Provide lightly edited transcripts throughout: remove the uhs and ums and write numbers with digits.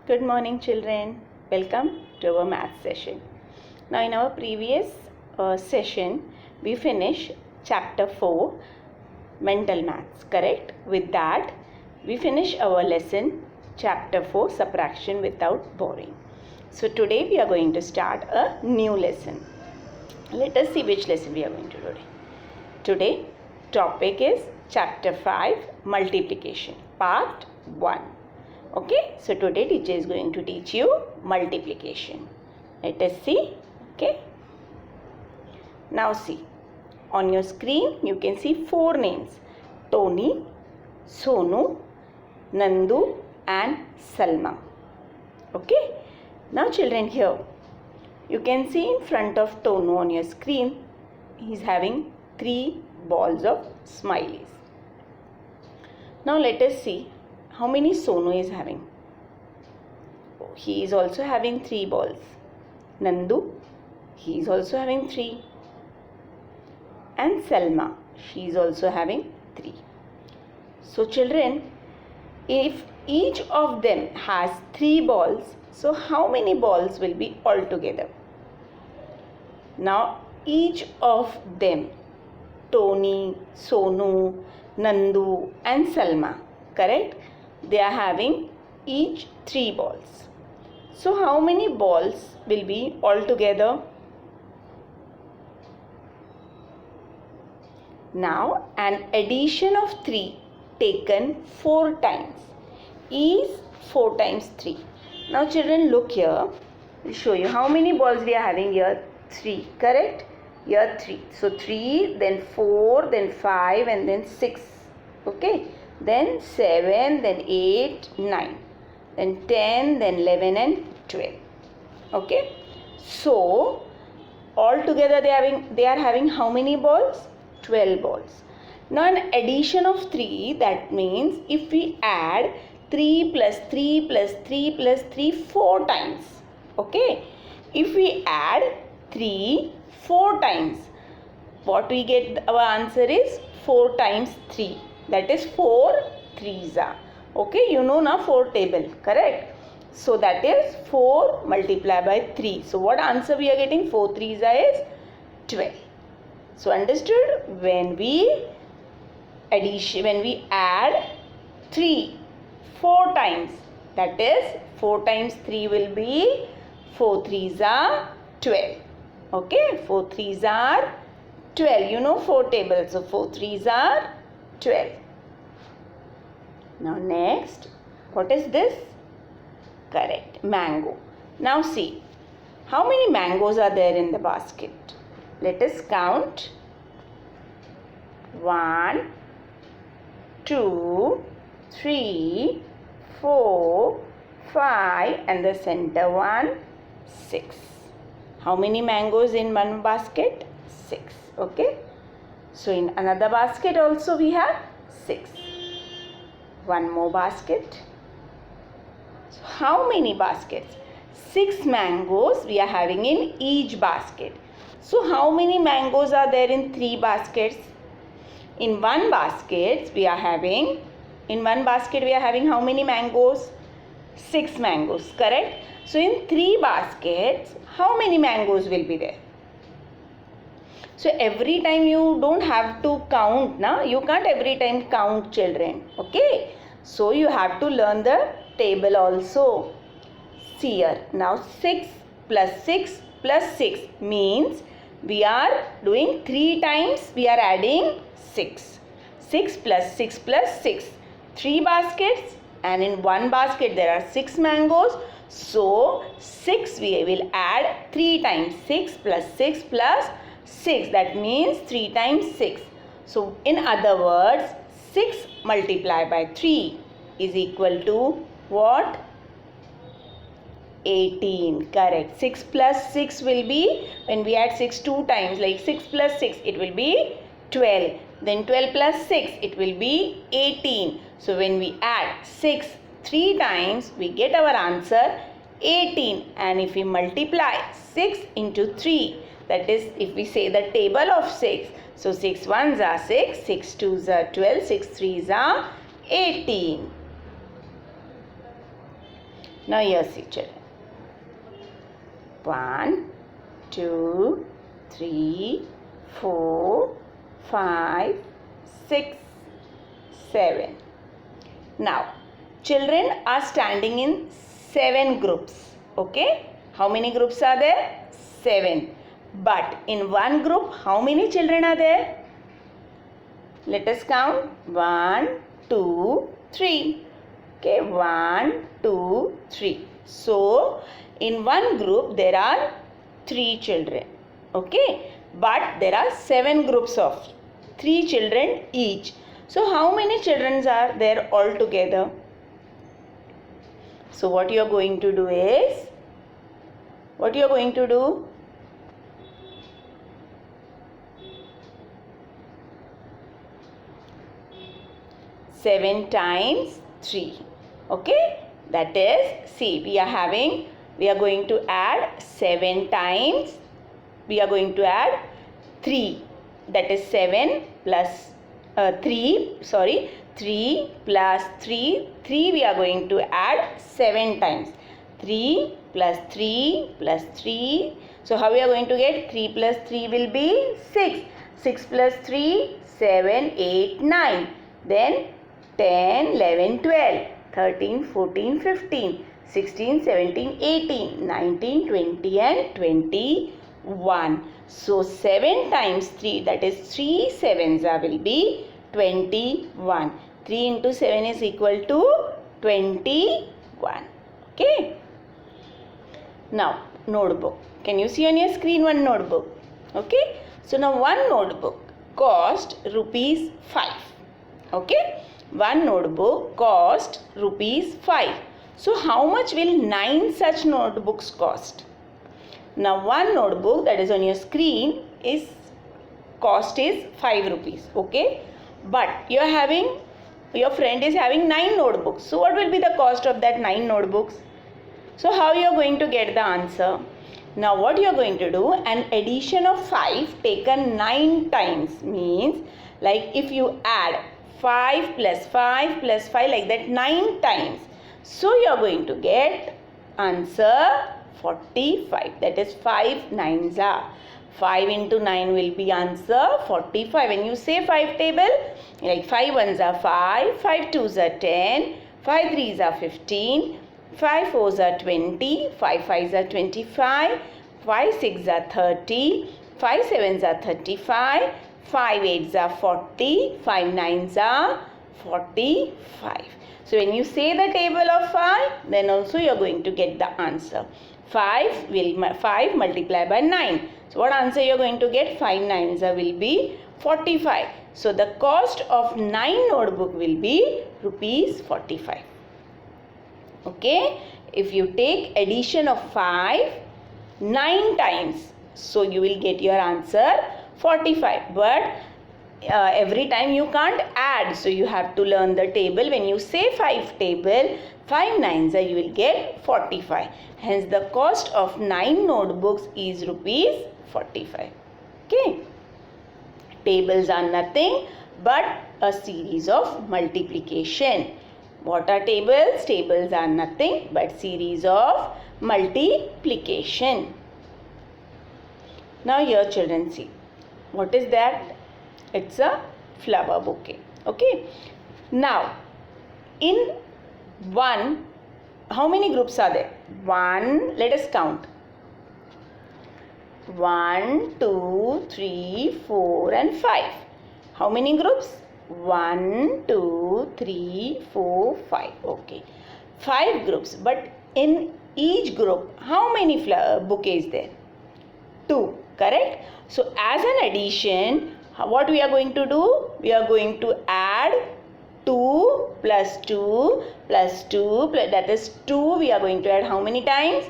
Good morning, children. Welcome to our math session. Now, in our previous session, we finished chapter 4, mental maths, correct? With that, we finish our lesson, chapter 4, subtraction without borrowing. So, today we are going to start a new lesson. Let us see which lesson we are going to do today. Today, topic is chapter 5, multiplication, part 1. Okay, so today teacher is going to teach you multiplication. Let us see. Okay, now see, on your screen you can see 4 names: Tony, Sonu, Nandu and Salma. Okay, now children, here you can see in front of Tonu on your screen, he is having 3 balls of smileys. Now let us see how many Sonu is having. He is also having 3 balls. Nandu, he is also having 3. And Salma, she is also having 3. So children, if each of them has 3 balls, so how many balls will be altogether? Now each of them, Tony, Sonu, Nandu and Salma, correct? They are having each 3 balls. So how many balls will be altogether? Now an addition of 3 taken 4 times is 4 times 3. Now children, look here. I'll show you how many balls we are having here. 3, correct? Here 3. So 3, then 4, then 5 and then 6. Okay. Then 7, then 8, 9, then 10, then 11 and 12. Okay. So altogether they are having how many balls? 12 balls. Now an addition of 3, that means if we add 3 plus 3 plus 3 plus 3 4 times. Okay. If we add 3 4 times, what we get, our answer is 4 times 3. That is 4 3s are. Okay, you know now 4 table, correct? So that is 4 multiplied by 3. So what answer we are getting? 4 3s are is 12. So understood? When we add 3 4 times, that is 4 times 3 will be 4 3s are 12. Okay, 4 3s are 12. You know 4 tables, so 4 3s are 12. Now next, what is this? Correct, mango. Now see, how many mangoes are there in the basket? Let us count. 1, 2, 3, 4, 5 and the center one, 6. How many mangoes in one basket? 6. Okay. So in another basket also we have 6. One more basket. So how many baskets? 6 mangoes we are having in each basket. So how many mangoes are there in 3 baskets? In one basket we are having how many mangoes? 6 mangoes, correct? So in 3 baskets, how many mangoes will be there? So every time you don't have to count, na? You can't every time count, children. Okay? So you have to learn the table also. See here. Now 6 plus 6 plus 6 means we are doing 3 times, we are adding 6. 6 plus 6 plus 6. 3 baskets and in one basket there are 6 mangoes. So 6 we will add 3 times. 6 plus 6 plus 6, that means 3 times 6. So in other words, 6 multiplied by 3 is equal to what? 18. Correct. 6 plus 6 will be, when we add 6 2 times, like 6 plus 6, it will be 12. Then 12 plus 6, it will be 18. So when we add 6 3 times, we get our answer 18. And if we multiply 6 into 3, that is, if we say the table of 6, so 6 1s are 6, 6 2s are 12, 6 3s are 18. Now here see children. 1, 2, 3, 4, 5, 6, 7. Now children are standing in 7 groups. Okay? How many groups are there? 7. But in one group, how many children are there? Let us count. 1, 2, 3. Okay, 1, 2, 3. So, in one group there are 3 children. Okay, but there are 7 groups of 3 children each. So, how many children are there altogether? So, what you are going to do is, 7 times 3. Okay, that is, see, we are going to add 7 times, we are going to add 3, that is 7 plus 3 plus 3 we are going to add 7 times. 3 plus 3 plus 3. So how we are going to get? 3 plus 3 will be 6. 6 plus 3, 7, 8, 9. Then 10, 11, 12, 13, 14, 15, 16, 17, 18, 19, 20 and 21. So 7 times 3, that is 3 sevens will be 21. 3 into 7 is equal to 21. Okay. Now notebook. Can you see on your screen one notebook? Okay. So now one notebook cost rupees 5. Okay. One notebook cost rupees 5. So how much will 9 such notebooks cost? Now one notebook that is on your screen is cost is 5 rupees. Okay. But your friend is having 9 notebooks. So what will be the cost of that 9 notebooks? So how you are going to get the answer? Now what you are going to do, an addition of 5 taken 9 times means, like if you add 5 plus 5 plus 5 like that 9 times. So you are going to get answer 45. That is 5 nines are. 5 into 9 will be answer 45. When you say 5 table, like 5 ones are 5, 5 twos are 10, 5 threes are 15, 5 fours are 20, 5 fives are 25, 5 sixes are 30, 5 sevens are 35, 5 eights are 40, 5 nines are 45. So when you say the table of 5, then also you are going to get the answer. 5 multiplied by 9. So what answer you are going to get? 5 nines will be 45. So the cost of 9 notebook will be rupees 45. Okay. If you take addition of 5 9 times, so you will get your answer 45. But every time you can't add, so you have to learn the table. When you say 5 table, 5 nines you will get 45. Hence the cost of 9 notebooks is rupees 45. Okay. Tables are nothing but a series of multiplication. What are tables? Tables are nothing but series of multiplication. Now here children see. What is that? It's a flower bouquet. Okay. Now in one, how many groups are there? 1, let us count. 1, 2, 3, 4 and 5. How many groups? 1, 2, 3, 4, 5. Okay. 5 groups. But in each group, how many bouquets there? 2. Correct? So as an addition, what we are going to do? We are going to add 2 plus 2 plus 2 plus, that is 2 we are going to add how many times?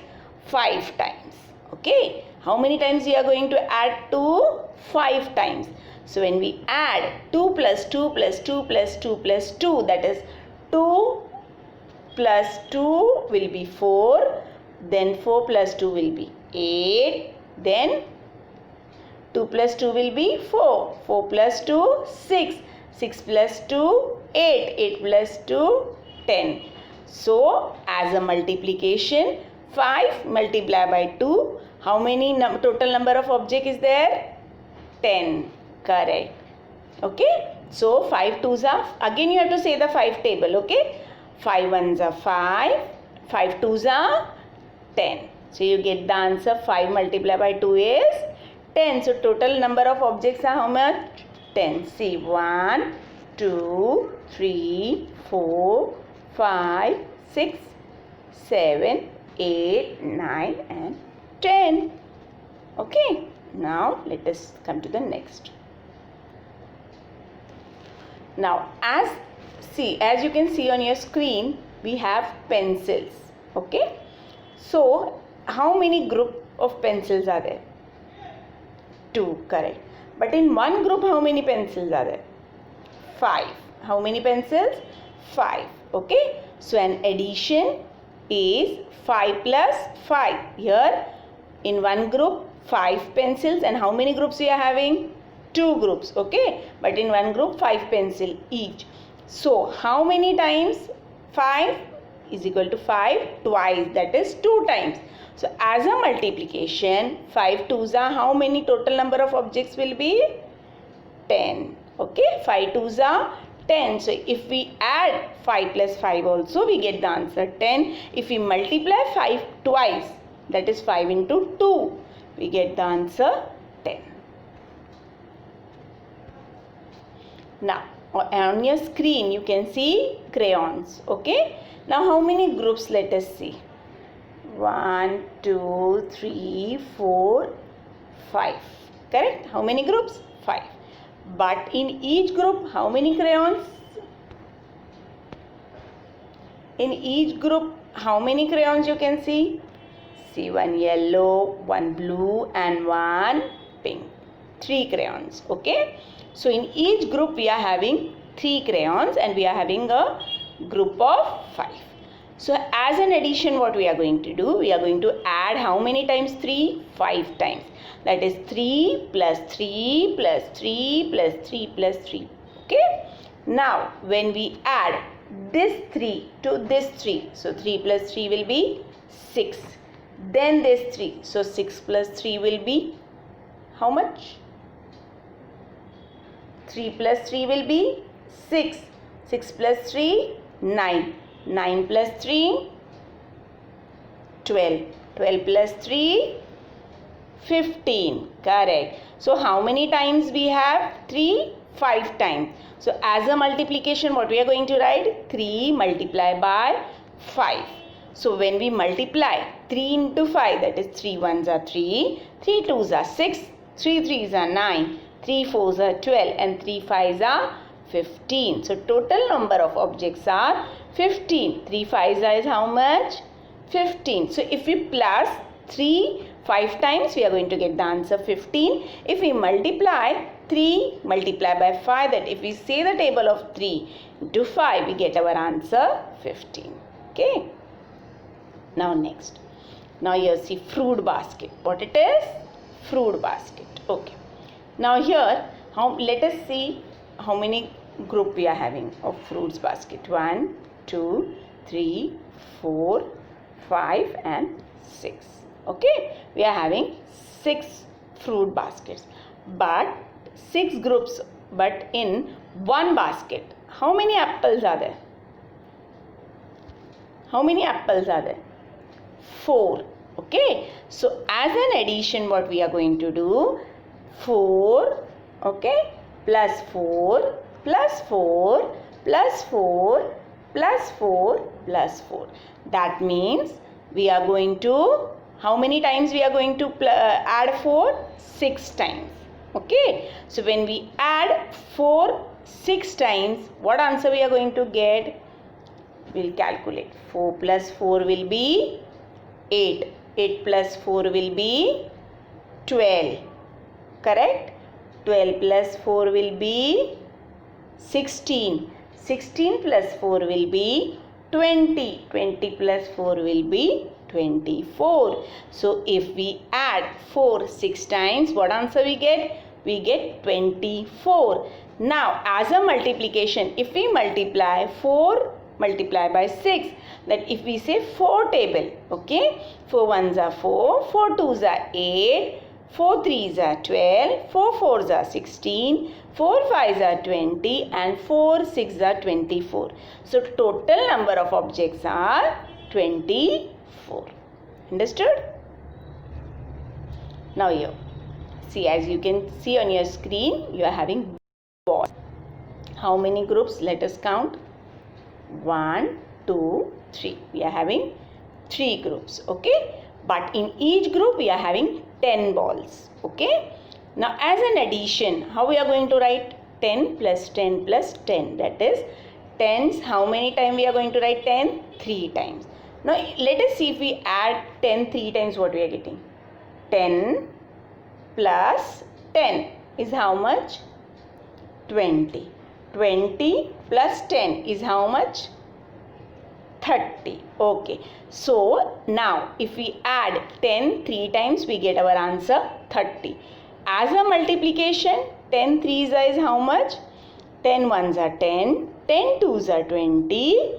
5 times. Okay. How many times we are going to add 2? 5 times. So when we add 2 plus 2 plus 2 plus 2 plus 2, that is 2 plus 2 will be 4, then 4 plus 2 will be 8, then 2 plus 2 will be 4, 4 plus 2 6, 6 plus 2 8, 8 plus 2 10. So as a multiplication, 5 multiplied by 2, how many total number of object is there? 10. Correct. Okay. So 5 2s are, again you have to say the 5 table. Okay. 5 1s are 5, 5 2s are 10. So you get the answer 5 multiplied by 2 is 10. So total number of objects are how much? 10. See 1, 2, 3, 4, 5, 6, 7, 8, 9 and 10. Okay. Now let us come to the next. Now as you can see on your screen, we have pencils. Okay. So how many group of pencils are there? 2. Correct. But in one group, how many pencils are there? 5. How many pencils? 5. Okay. So an addition is 5 plus 5. Here in one group 5 pencils, and how many groups we are having? 2 groups. Okay. But in one group 5 pencil each. So how many times 5 is equal to 5 twice, that is 2 times. So as a multiplication, 5 2s are how many total number of objects will be? 10. Okay. 5 2s are 10. So if we add 5 plus 5 also, we get the answer 10. If we multiply 5 twice, that is 5 into 2, we get the answer 10. Now on your screen you can see crayons. Okay. Now how many groups? Let us see. 1, 2, 3, 4, 5. Correct? How many groups? 5. But in each group, how many crayons? In each group, how many crayons you can see? See, 1 yellow, 1 blue and 1 pink. 3 crayons. Okay. So in each group we are having 3 crayons and we are having a group of 5. So as an addition, what we are going to do? We are going to add how many times 3? 5 times. That is 3 plus 3 plus 3 plus 3 plus 3. Okay. Now when we add this 3 to this 3, so 3 plus 3 will be 6. Then this 3, so 6 plus 3 will be how much? 3 plus 3 will be 6. 6 plus 3, 9. 9 plus 3, 12. 12 plus 3, 15. Correct. So how many times we have? 3, 5 times. So as a multiplication, what we are going to write? 3 multiplied by 5. So when we multiply 3 into 5, that is 3 1s are 3, 3 2s are 6, 3 3s are 9, 3 4s are 12 and 3 5s are 15. So total number of objects are 15. 3 5s is how much? 15. So if we plus 3 5 times, we are going to get the answer 15. If we multiply 3 multiplied by 5, that if we say the table of 3 into 5, we get our answer 15. Okay. Now next. Now here see fruit basket. What it is? Fruit basket. Okay. Now here, let us see how many group we are having of fruits basket. 1, 2, 3, 4, 5 and 6. Okay. We are having 6 fruit baskets. But 6 groups, but in one basket. How many apples are there? How many apples are there? 4. Okay. So as an addition, what we are going to do? 4, okay, plus 4, plus 4, plus 4, plus 4, plus 4. That means we are going to, how many times we are going to add 4? 6 times. Okay. So when we add 4 6 times, what answer we are going to get? We'll calculate. 4 plus 4 will be 8. 8 plus 4 will be 12. Correct? 12 plus 4 will be 16. 16 plus 4 will be 20. 20 plus 4 will be 24. So if we add 4 6 times, what answer we get? We get 24. Now as a multiplication, if we multiply 4 multiply by 6. That if we say 4 table, okay, 4 ones are 4, 4 twos are 8, 4 threes are 12, 4 fours are 16, 4 fives are 20 and 4 sixes are 24. So total number of objects are 24. Understood? Now here, see, as you can see on your screen, you are having balls. How many groups? Let us count. 1, 2, 3. We are having 3 groups, okay? But in each group we are having 10 balls, okay? Now as an addition, how we are going to write 10 plus 10 plus 10? That is 10s. How many times we are going to write 10? 3 times. Now let us see if we add 10 3 times, what we are getting. 10 plus 10 is how much? 20. 20 plus 10 is how much? 30. Okay. So now if we add 10 3 times, we get our answer 30. As a multiplication, 10 threes is how much? 10 ones are 10, 10 twos are 20,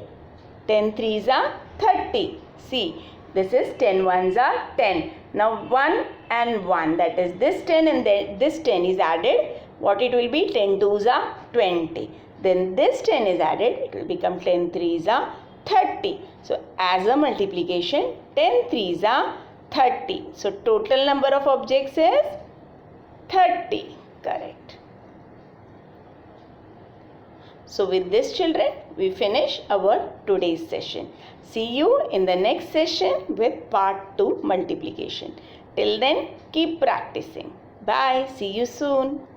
10 threes are 30. See, this is 10 ones are 10. Now 1 and 1, that is this 10 and this 10 is added. What it will be? 10 twos are 20. Then this 10 is added. It will become 10 threes are 30. So as a multiplication, 10 threes are 30. So total number of objects is 30. Correct. So with this, children, we finish our today's session. See you in the next session with part 2 multiplication. Till then, keep practicing. Bye. See you soon.